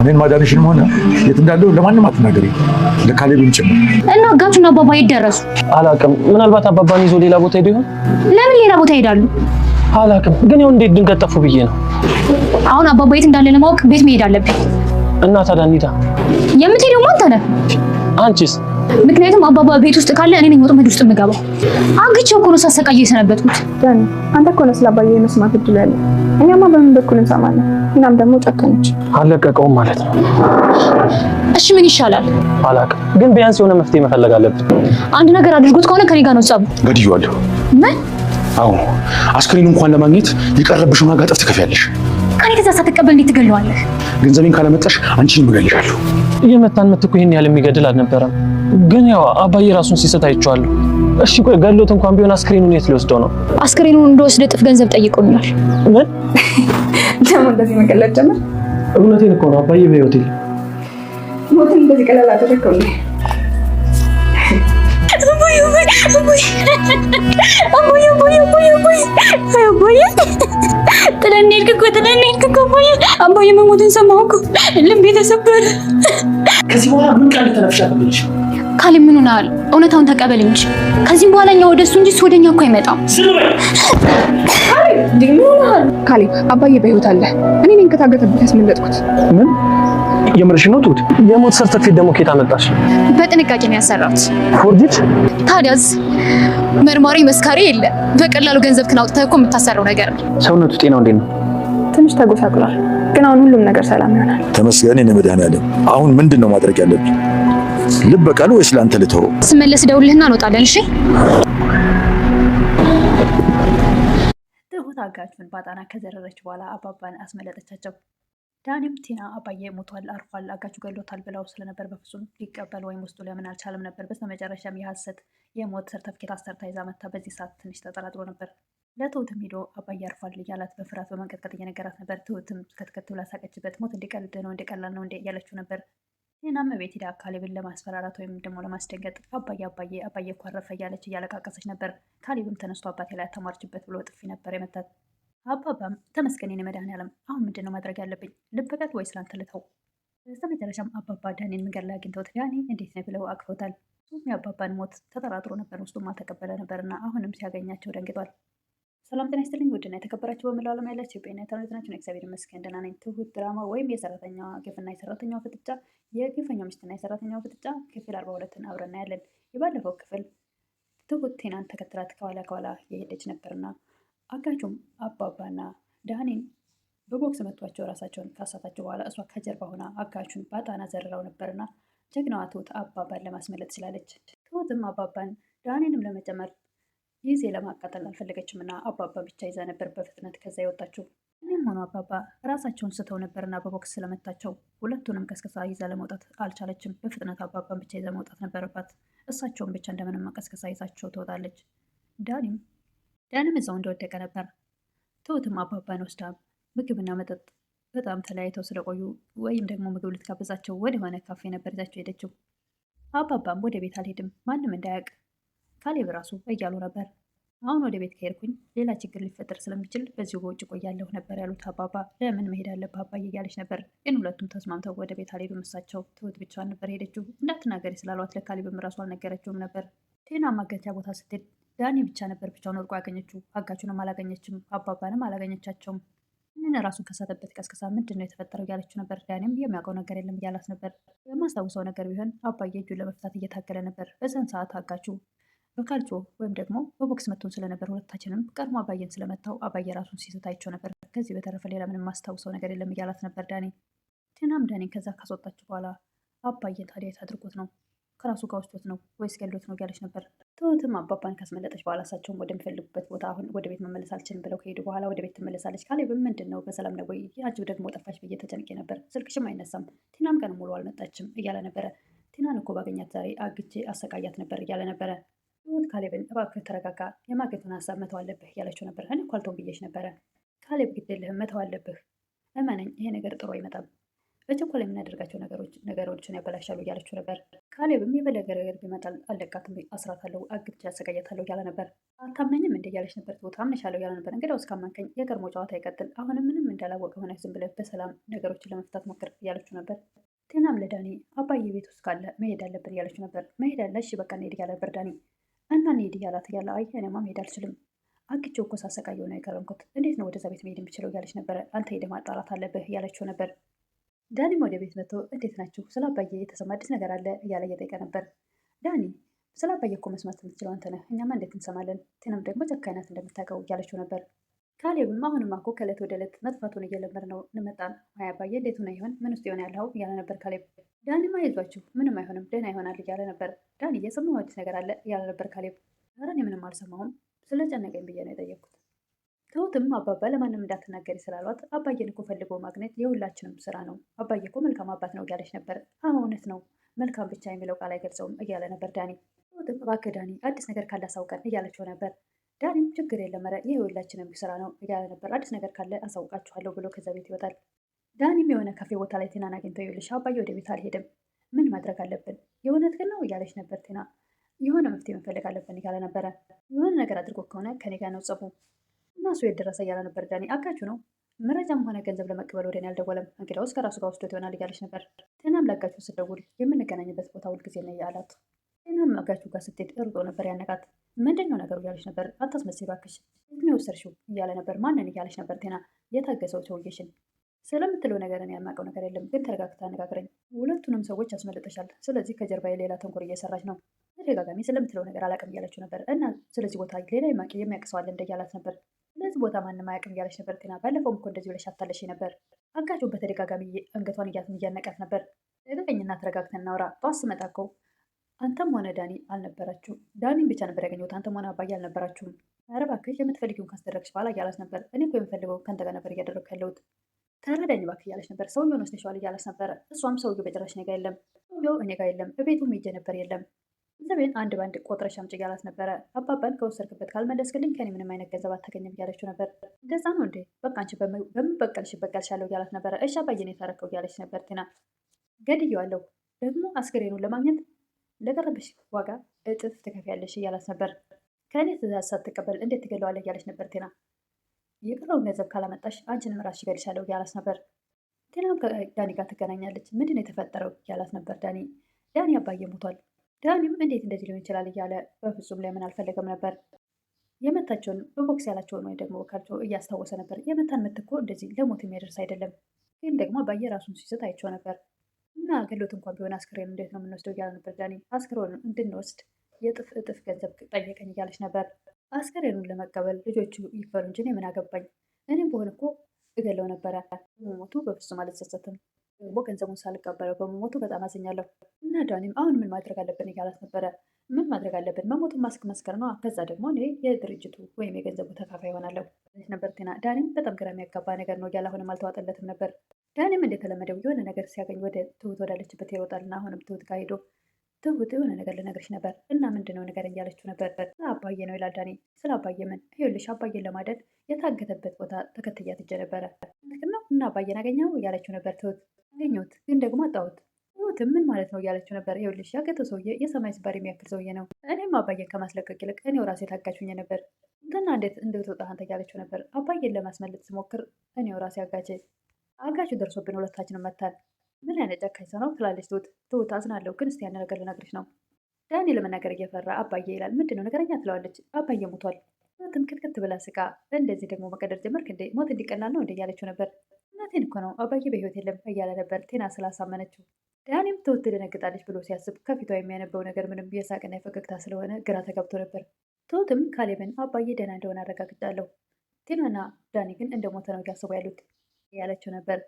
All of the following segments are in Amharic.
እኔን ማዳንሽንም ሆነ የት እንዳለው ለማንም አትናገሪ፣ ለካሌብም ጭምር። እና አጋቹና አባባ ይደረሱ አላውቅም። ምናልባት አባባን ይዞ ሌላ ቦታ ሄዶ ይሆን? ለምን ሌላ ቦታ ይሄዳሉ? አላውቅም፣ ግን ያው እንዴት ድንገት ጠፉ ብዬ ነው። አሁን አባባ የት እንዳለ ለማወቅ ቤት መሄድ አለብኝ። እና ታዲያ እንሂዳ። የምትሄደው አንተ ነህ። አንቺስ? ምክንያቱም አባባ ቤት ውስጥ ካለ እኔ ነኝ ወጥመድ ውስጥ የምገባው። አግቼው እኮ ነው ሳሰቃየው የሰነበትኩት። ዳኒ፣ አንተ እኮ ነው ስለ አባዬ መስማት እድል ያለ። እኛማ በምን በኩል እንሰማለን? እናም ደግሞ ጨከነች። አለቀቀውም ማለት ነው። እሺ ምን ይሻላል? አላውቅም፣ ግን ቢያንስ የሆነ መፍትሄ መፈለግ አለብን። አንድ ነገር አድርጎት ከሆነ ከኔ ጋር ነው ጸቡ። ገድዬዋለሁ። ምን? አዎ፣ አስክሬኑ እንኳን ለማግኘት የቀረብሽውን ዋጋ እጥፍ ትከፍያለሽ። ከኔ ትእዛዝ ሳትቀበል እንዴት ትገለዋለህ? ገንዘቤን ካለመጣሽ አንቺን እገልሻለሁ። የመታን ምት እኮ ይሄን ያህል የሚገድል አልነበረም። ግን ያው አባዬ ራሱን ሲሰጥ አይቼዋለሁ። እሺ ቆይ ገሎት እንኳን ቢሆን አስክሬኑን የት ሊወስደው ነው? አስክሬኑን እንደወስድ እጥፍ ገንዘብ ጠይቆኛል። ምን? ደግሞ እንደዚህ መቀለድ ጀመር? እውነቴን እኮ ነው። አባዬ በህይወት የለም። ሞትን እንደዚህ ቀላል አደረከው እንዴ? አባዬ መሞትን ሰማሁ እኮ ልቤ ተሰበረ። ከዚህ በኋላ ምን ቃል ተነፍሻለሽ? ካሌብ ምን ሆነሃል? እውነታውን ተቀበል እንጂ ከዚህም በኋላ እኛ ወደሱ እንጂ እሱ ወደኛ እኮ አይመጣም። ካሌብ አባዬ በህይወት አለ። እኔ ነኝ ከታገተበት ያስመለጥኩት። ምን? የምርሽ ነው ቱት? የሞት ሰርተፊኬት ደግሞ ከየት አመጣሽ? በጥንቃቄ ነው ያሰራሁት። ፎርጅት? ታዲያስ መርማሪ መስካሪ የለ። በቀላሉ ገንዘብ አውጥተህ እኮ የምታሰራው ነገር ነው። ሰውነቱ ጤናው እንዴት ነው? ትንሽ ተጎሳቅሏል፣ ግን አሁን ሁሉም ነገር ሰላም ይሆናል። ተመስገን የኔ መድኃኒዓለም። አሁን ምንድን ነው ማድረግ ያለብኝ? ልብ በቃሉ ወይስ ለአንተ ልተው? ስመለስ ደውልልህና እንወጣለን። እሺ? ትሁት አጋቹን ባጣና ከዘረረች በኋላ አባባን አስመለጠቻቸው። ዳኒም ቲና አባዬ ሞቷል፣ አርፏል፣ አጋቹ ገሎታል ብለው ስለነበር በፍጹም ሊቀበል ወይም ውስጡ ሊያምን አልቻለም ነበር። በስተመጨረሻም የሐሰት የሞት ሰርተፍኬት አሰርታ ይዛ መታ። በዚህ ሰዓት ትንሽ ተጠራጥሮ ነበር። ለትሁትም ሄዶ አባዬ አርፏል እያላት በፍርሃት በመንቀጥቀጥ እየነገራት ነበር። ትሁትም ከትከት ብላ ሳቀችበት። ሞት እንዲቀልድ ነው እንዲቀላል ነው እንዴ እያለችው ነበር። ቲናም ቤት ሄዳ ካሌብን ለማስፈራራት ወይም ደግሞ ለማስደንገጥ አባዬ አባዬ አባዬ እኮ አረፈ እያለች እያለቃቀሰች ነበር። ካሌብም ተነስቶ አባቴ ላይ አተማርችበት ብሎ ጥፊ ነበር የመታት። አባባም ተመስገን የኔ መድኃኒዓለም፣ አሁን ምንድን ነው ማድረግ ያለብኝ? ልበቀል ወይስ ላንተ ልተው? በስተመጨረሻም አባባ ዳኒን መንገድ ላይ አግኝተውት ዳኒ እንዴት ነው ብለው አቅፈውታል። እሱም የአባባን ሞት ተጠራጥሮ ነበር፣ ውስጡም አልተቀበለ ነበርና አሁንም ሲያገኛቸው ደንግጧል። ሰላም ጤና ይስጥልኝ ውድና የተከበራችሁ በመላው ዓለም ያላችሁ ኢትዮጵያና ኤርትራ ናችሁ። እግዚአብሔር ይመስገን ደህና ነኝ። ትሁት ድራማ ወይም የሰራተኛዋ ግፍና የሰራተኛዋ ፍጥጫ፣ የግፈኛው ሚስትና የሰራተኛዋ ፍጥጫ ክፍል 42ን አብረን እናያለን። የባለፈው ክፍል ትሁት ቴናን ተከትላት ከኋላ የሄደች ነበርና አጋቹም አባባና ዳኒን በቦክስ መቷቸው ራሳቸውን ካሳታቸው በኋላ እሷ ከጀርባ ሆና አጋቹን ባጣና ዘርራው ነበርና ጀግናዋ ትሁት አባባን ለማስመለጥ ችላለች። ትሁትም አባባን ዳኒንም ለመጨመር ጊዜ ለማቃጠል አልፈለገችም እና አባባ ብቻ ይዛ ነበር በፍጥነት ከዛ የወጣችው። እኔም ሆኖ አባባ ራሳቸውን ስተው ነበርና በቦክስ ስለመታቸው ሁለቱንም ቀስቅሳ ይዛ ለመውጣት አልቻለችም። በፍጥነት አባባን ብቻ ይዛ መውጣት ነበረባት። እሳቸውን ብቻ እንደምንም ቀስቅሳ ይዛቸው ትወጣለች። ዳኒም እዛው እንደወደቀ ነበር። ትሁትም አባባን ወስዳ ምግብና መጠጥ በጣም ተለያይተው ስለቆዩ ወይም ደግሞ ምግብ ልትጋብዛቸው ወደሆነ ካፌ ነበር ይዛቸው ሄደችው። አባባም ወደ ቤት አልሄድም ማንም እንዳያውቅ ካሌብ ራሱ እያሉ ነበር። አሁን ወደ ቤት ከሄድኩኝ ሌላ ችግር ሊፈጠር ስለሚችል በዚሁ በውጭ ቆያለሁ ነበር ያሉት። አባባ ለምን መሄድ አለብህ አባዬ እያለች ነበር። ግን ሁለቱም ተስማምተው ወደ ቤት አልሄዱም። እሳቸው ትሁት ብቻዋን ነበር ሄደችው። እንዳትናገሪ ስላሏት ለካሌብም ራሱ አልነገረችውም ነበር። ቴና ማገቻ ቦታ ስትሄድ ዳኒ ብቻ ነበር ብቻውን ወድቆ ያገኘችው። አጋቹንም አላገኘችም፣ አባባንም አላገኘቻቸውም። ምን ራሱን ከሳተበት ቀስቅሳ ምንድን ነው የተፈጠረው እያለችው ነበር። ዳኒም የሚያውቀው ነገር የለም እያላት ነበር። የማስታውሰው ነገር ቢሆን አባዬ እጁን ለመፍታት እየታገለ ነበር። በዛን ሰዓት አጋቹ በካልቾ ወይም ደግሞ በቦክስ መቶን ስለነበር ሁለታችንም ቀድሞ አባዬን ስለመታው አባዬ ራሱን ሲስታቸው ነበር። ከዚህ በተረፈ ሌላ ምንም ማስታውሰው ነገር የለም እያላት ነበር ዳኒ። ቴናም ዳኒን ከዛ ካስወጣችሁ በኋላ አባዬን ታዲያ የት አድርጎት ነው? ከራሱ ጋር ወስዶት ነው ወይስ ገሎት ነው እያለች ነበር። ትሁትም አባባን ካስመለጠች በኋላ እሳቸውን ወደሚፈልጉበት ቦታ አሁን ወደ ቤት መመለስ አልችልም ብለው ከሄዱ በኋላ ወደ ቤት ትመለሳለች። ካሌብም ምንድን ነው በሰላም ነው ወይ? አንቺው ደግሞ ጠፋች ብዬ ተጨንቄ ነበር፣ ስልክሽም አይነሳም፣ ቲናም ቀን ሙሉ አልመጣችም እያለ ነበረ። ቲናን እኮ ባገኛት ዛሬ አግቼ አሰቃያት ነበር እያለ ነበረ። ትሁት ካሌብን እባክህ ተረጋጋ፣ የማገቱን ሀሳብ መተው አለብህ እያለችው ነበር። እኔ እኮ አልተውም ብዬሽ ነበረ። ካሌብ ግድ የለህም መተው አለብህ፣ እመነኝ፣ ይሄ ነገር ጥሩ አይመጣም። በችኮላ የምናደርጋቸው ነገሮችን ያበላሻሉ እያለችው ነበር። ካሌብም የፈለገ ነገር ቢመጣል አለቃትም፣ አስራታለሁ፣ አግብቼ ያሰቃያታለሁ እያለ ነበር። አታምነኝም እንደ እያለች ነበር። ትሁት አምንሻለሁ እያለ ነበር። እንግዲያውስ ካመንከኝ የቀድሞ ጨዋታ ይቀጥል፣ አሁንም ምንም እንዳላወቀ ሆነ ዝም ብለህ በሰላም ነገሮችን ለመፍታት ሞክር እያለችው ነበር። ቴናም ለዳኒ አባዬ ቤት ውስጥ ካለ መሄድ አለብን እያለችው ነበር። መሄድ አለ፣ እሺ በቃ እንሄድ እያለ ነበር ዳኒ። እና እንሄድ እያላት እያለ አይ እኔማ መሄድ አልችልም፣ አግቼው እኮ ሳሰቃየው ነው የከረምኩት፣ እንዴት ነው ወደዛ ቤት መሄድ የሚችለው እያለች ነበረ። አንተ ሄደህ ማጣራት አለብህ እያለችው ነበር። ዳኒም ወደ ቤት መጥቶ እንዴት ናችሁ? ስለ አባዬ የተሰማ አዲስ ነገር አለ እያለ እየጠየቀ ነበር። ዳኒ ስለ አባዬ እኮ መስማት የምትችለው አንተ ነህ፣ እኛማ እንዴት እንሰማለን? ቴናም ደግሞ ጨካኝ ናት እንደምታውቀው እያለችው ነበር። ካሌብም አሁንማ እኮ ከዕለት ወደ ዕለት መጥፋቱን እየለመድ ነው እንመጣን። አይ አባዬ እንዴት ሆነ ይሆን? ምን ውስጥ ይሆን ያለው እያለ ነበር ካሌብ። ዳኒማ አይዟችሁ ምንም አይሆንም ደህና ይሆናል እያለ ነበር። ዳኒ የሰማው አዲስ ነገር አለ እያለ ነበር ካሌብ። ኧረ እኔ ምንም አልሰማሁም ስለጨነቀኝ ብዬ ነው የጠየቅኩት። ትሁትም አባባ ለማንም እንዳትናገሪ ስላሏት አባዬን እኮ ፈልጎ ማግኘት የሁላችንም ስራ ነው፣ አባዬ እኮ መልካም አባት ነው እያለች ነበር። እውነት ነው መልካም ብቻ የሚለው ቃል አይገልጸውም እያለ ነበር ዳኒ። ትሁትም እባክህ ዳኒ አዲስ ነገር ካለ አሳውቀን እያለችው ነበር። ዳኒም ችግር የለም ኧረ ይህ የሁላችንም ስራ ነው እያለ ነበር። አዲስ ነገር ካለ አሳውቃችኋለሁ ብሎ ከዛ ቤት ይወጣል። ዳኒም የሆነ ካፌ ቦታ ላይ ቴናን አግኝተው ይኸውልሽ አባዬ ወደ ቤት አልሄድም፣ ምን ማድረግ አለብን? የእውነት ግን ነው እያለች ነበር ቴና። የሆነ መፍትሄ መፈለግ አለብን እያለ ነበረ። የሆነ ነገር አድርጎ ከሆነ ከኔ ጋር ነው ጸቡ እና እሱ የደረሰ እያለ ነበር ዳኒ። አጋቹ ነው መረጃም ሆነ ገንዘብ ለመቀበል ወደ እኔ አልደወለም፣ እንግዲያውስ ከራሱ ጋር ወስዶት ይሆናል እያለች ነበር። ቴናም ለአጋቹ ስትደውል የምንገናኝበት ቦታ ሁልጊዜ ነው እያላት፣ ቴናም አጋቹ ጋር ስትሄድ እርጦ ነበር ያነቃት። ምንድን ነው ነገሩ እያለች ነበር። አታስመስይ እባክሽ፣ የት ነው የወሰድሽው እያለ ነበር። ማንን እያለች ነበር ቴና። የታገሰው ሰውዬሽን ስለምትለው ነገር እኔ የማውቀው ነገር የለም፣ ግን ተረጋግታ አነጋግረኝ። ሁለቱንም ሰዎች አስመልጠሻል፣ ስለዚህ ከጀርባዬ ሌላ ተንኮል እየሰራች ነው። ተደጋጋሚ ስለምትለው ነገር አላውቅም እያለችው ነበር። እና ስለዚህ ቦታ ሌላ የሚያውቅ ሰው አለ እንደ እያላት ነበር። ስለዚህ ቦታ ማንም አያውቅም እያለች ነበር ቴና። ባለፈውም እኮ እንደዚህ ብለሽ አታለሽ ነበር። አጋቹን በተደጋጋሚ አንገቷን እያነቃት ነበር። ተገኝና ተረጋግተን እናውራ። ጠዋት ስመጣ እኮ አንተም ሆነ ዳኒ አልነበራችሁ። ዳኒም ብቻ ነበር ያገኘሁት፣ አንተም ሆነ አባዬ አልነበራችሁም። ኧረ እባክሽ የምትፈልጊውን ካስደረግሽ በኋላ እያላት ነበር። እኔ እኮ የምፈልገው ከአንተ ጋር ነበር እያደረግኩ ያለሁት፣ ተረዳኝ እባክህ እያለች ነበር። ሰውየውን ወስደሽዋል እያለች ነበረ። እሷም ሰውየው በጭራሽ እኔ ጋ የለም፣ ሰውየው እኔ ጋ የለም፣ እቤቱም ሄጄ ነበር የለም፣ ገንዘቤን አንድ ባንድ ቆጥረሽ አምጪ እያላት ነበረ። አባባን ከወሰድክበት ካልመለስክልኝ ከኔ ምንም አይነት ገንዘብ አታገኝም እያለችው ነበር። እንደዛ ነው እንዴ? በቃ አንቺ በምበቀልሽ እበቀልሻለሁ እያላት ነበረ። እሺ አባዬን የታረከው እያለች ነበር ቴና። ገድዬዋለሁ፣ ደግሞ አስክሬኑን ለማግኘት ለቀረበሽ ዋጋ እጥፍ ትከፍያለሽ እያላት ነበር። ከእኔ ትእዛዝ ሳትቀበል እንዴት ትገለዋለህ እያለች ነበር ቴና። የቀረውን ገንዘብ ካላመጣሽ አንቺንም ራስሽ እገልሻለሁ እያላት ነበር። ቴናም ከዳኒ ጋር ትገናኛለች። ምንድን ነው የተፈጠረው እያላት ነበር ዳኒ አባዬ ሞቷል። ዳኒም እንዴት እንደዚህ ሊሆን ይችላል እያለ በፍጹም ሊያምን አልፈለገም ነበር። የመታቸውን በቦክስ ያላቸውን ወይ ደግሞ ካልቸው እያስታወሰ ነበር። የመታን ምት እኮ እንደዚህ ለሞት የሚያደርስ አይደለም፣ ግን ደግሞ አባዬ ራሱን ሲስት አይቸው ነበር እና ገሎት እንኳን ቢሆን አስክሬኑ እንዴት ነው የምንወስደው እያለ ነበር ዳኒ። አስክሬኑን እንድንወስድ የእጥፍ እጥፍ ገንዘብ ጠየቀኝ እያለች ነበር። አስክሬኑን ለመቀበል ልጆቹ ይክፈሉ እንጂ እኔ ምን አገባኝ፣ እኔም በሆን እኮ እገለው ነበረ። በመሞቱ በፍጹም አልጸጸትም፣ ደግሞ ገንዘቡን ሳልቀበለው በመሞቱ በጣም አዝኛለሁ። እና ዳኒም አሁን ምን ማድረግ አለብን እያላት ነበረ። ምን ማድረግ አለብን? መሞቱን ማስመስከር ነው። ከዛ ደግሞ እኔ የድርጅቱ ወይም የገንዘቡ ተካፋይ ይሆናለሁ ነበር ቴና። ዳኒም በጣም ግራ የሚያጋባ ነገር ነው እያለ አሁንም አልተዋጠለትም ነበር። ዳኒም እንደተለመደው የሆነ ነገር ሲያገኝ ወደ ትሁት ወዳለችበት ይወጣልና አሁንም ትሁት ጋር ሄዶ ትሁት የሆነ ነገር ልነግርሽ ነበር እና ምንድነው ነገር እያለችው ነበር። ስለ አባዬ ነው ይላል ዳኒ። ስለ አባዬ ምን? ይኸውልሽ አባዬን ለማደን የታገተበት ቦታ ተከትያት ሄጄ ነበረ ነው እና አባዬን አገኘኸው እያለችው ነበር ትሁት። አገኘሁት ግን ደግሞ አጣሁት። ትሁትም ምን ማለት ነው እያለችው ነበር። ይኸውልሽ ያገተው ሰውዬ የሰማይ ስባር የሚያክል ሰውዬ ነው። እኔም አባዬን ከማስለቀቅ ይልቅ እኔው ራሴ ታጋችሁኝ ነበር እንትና እንዴት እንደተወጣ አንተ እያለችው ነበር። አባዬን ለማስመለጥ ስሞክር እኔው ራሴ አጋቹ ደርሶብን ሁለታችንም መታን። ምን አይነት ጨካኝ ሰው ነው ትላለች ትሁት። አዝናለሁ ግን እስቲ ያን ነገር ልነግርሽ ነው። ዳኒ ለመናገር እየፈራ አባዬ ይላል። ምንድነው ነገረኛ ትለዋለች። አባዬ ሞቷል። ትሁትም ክትክት ብላ ስቃ እንደዚህ ደግሞ መቀደር ጀመርክ እንዴ? ሞት እንዲቀላል ነው እንደ እያለችው ነበር። እናቴን እኮ ነው አባዬ በህይወት የለም እያለ ነበር ቴና ስላሳመነችው። ዳኒም ትሁት ትደነግጣለች ብሎ ሲያስብ ከፊቷ የሚያነበው ነገር ምንም የሳቅና የፈገግታ ስለሆነ ግራ ተጋብቶ ነበር። ትሁትም ካሌብን አባዬ ደህና እንደሆነ አረጋግጫለሁ፣ ቴናና ዳኒ ግን እንደሞተ ነው እያስቡ ያሉት እያለችው ነበር።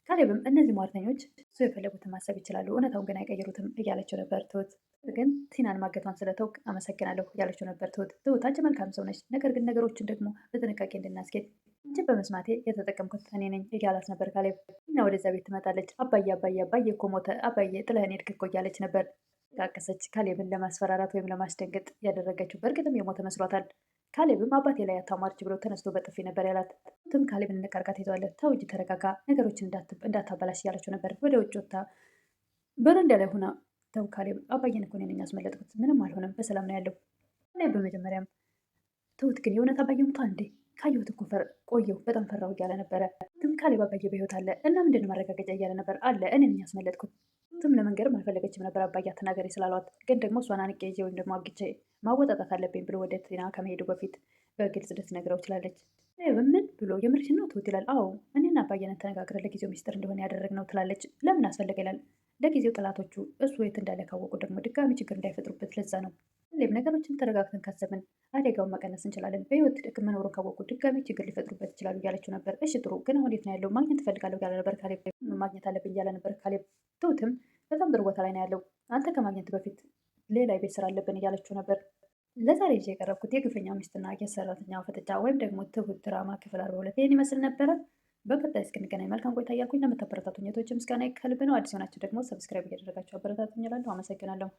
ካሌብም እነዚህ ሟርተኞች እሱ የፈለጉትን ማሰብ ይችላሉ፣ እውነታውን ግን አይቀይሩትም እያለችው ነበር። ትሁት ግን ቲናን ማገቷን ስለተውክ አመሰግናለሁ እያለችው ነበር። ትሁት አንቺ መልካም ሰው ነች፣ ነገር ግን ነገሮችን ደግሞ በጥንቃቄ እንድናስኬድ አንቺን በመስማቴ የተጠቀምኩት እኔ ነኝ እያላት ነበር ካሌብ። እና ወደዛ ቤት ትመጣለች። አባዬ እኮ ሞተ፣ አባዬ ጥለህን ሄድክ እኮ እያለች ነበር። ቃቀሰች። ካሌብን ለማስፈራራት ወይም ለማስደንገጥ ያደረገችው በእርግጥም የሞተ መስሏታል። ካሌብም አባቴ ላይ አታማርች ብሎ ተነስቶ በጥፊ ነበር ያላት። ትም ካሌብን እንቀርቃት ይዘዋለን። ተው እንጂ ተረጋጋ፣ ነገሮችን እንዳታበላሽ እያለችው ነበር። ወደ ውጭ ወጥታ በረንዳ ላይ ሆና ተው ካሌብ፣ አባዬን እኮ እኔ ነኝ ያስመለጥኩት፣ ምንም አልሆነም፣ በሰላም ነው ያለው። እኔ በመጀመሪያም ትሁት ግን የእውነት አባዬ ሙቷ እንዴ? ካየሁት እኮ ቆየሁ፣ በጣም ፈራሁ እያለ ነበረ። ትም ካሌብ አባዬ በህይወት አለ እና ምንድን ነው ማረጋገጫ እያለ ነበር። አለ እኔ ነኝ ያስመለጥኩት። ትም ለመንገርም አልፈለገችም ነበር አባዬ አትናገሪ ስላሏት፣ ግን ደግሞ እሷን አንቄ ይዤ ወይም ደግሞ አግቼ ማወጣጣት አለብኝ ብሎ ወደ ቲና ከመሄዱ በፊት በግልጽ ልትነግረው ትችላለች። ምን ብሎ የምርሽን ነው ትሁት ይላል። አዎ እኔና አባዬን ተነጋግረን ለጊዜው ሚስጥር እንደሆነ ያደረግነው ትላለች። ለምን አስፈለገ ይላል። ለጊዜው ጠላቶቹ እሱ የት እንዳለ ካወቁ ደግሞ ድጋሚ ችግር እንዳይፈጥሩበት ለዛ ነው። ሁሌም ነገሮችን ተረጋግተን ካሰብን አደጋውን መቀነስ እንችላለን። በህይወት ጥቅም መኖሩን ካወቁ ድጋሚ ችግር ሊፈጥሩበት ይችላሉ እያለችው ነበር። እሺ ጥሩ ግን አሁን የት ነው ያለው? ማግኘት እፈልጋለሁ እያለ ነበር ካሌብ። ማግኘት አለብኝ እያለ ነበር ካሌብ። ትሁትም በጣም ጥሩ ቦታ ላይ ነው ያለው፣ አንተ ከማግኘት በፊት ሌላ የቤት ስራ አለብን እያለችው ነበር። ለዛሬ ይዤ የቀረብኩት የግፈኛው ሚስትና የሰራተኛው ፍጥጫ ወይም ደግሞ ትሁት ድራማ ክፍል 42 ይህን ይመስል ነበረ። በቀጣይ እስክንገናኝ መልካም ቆይታ እያልኩኝ ለምታበረታቱኝ እህቶቼ ምስጋና ከልብ ነው። አዲስ የሆናችሁ ደግሞ ሰብስክራይብ እያደረጋችሁ አበረታቱኝ እላለሁ። አመሰግናለሁ።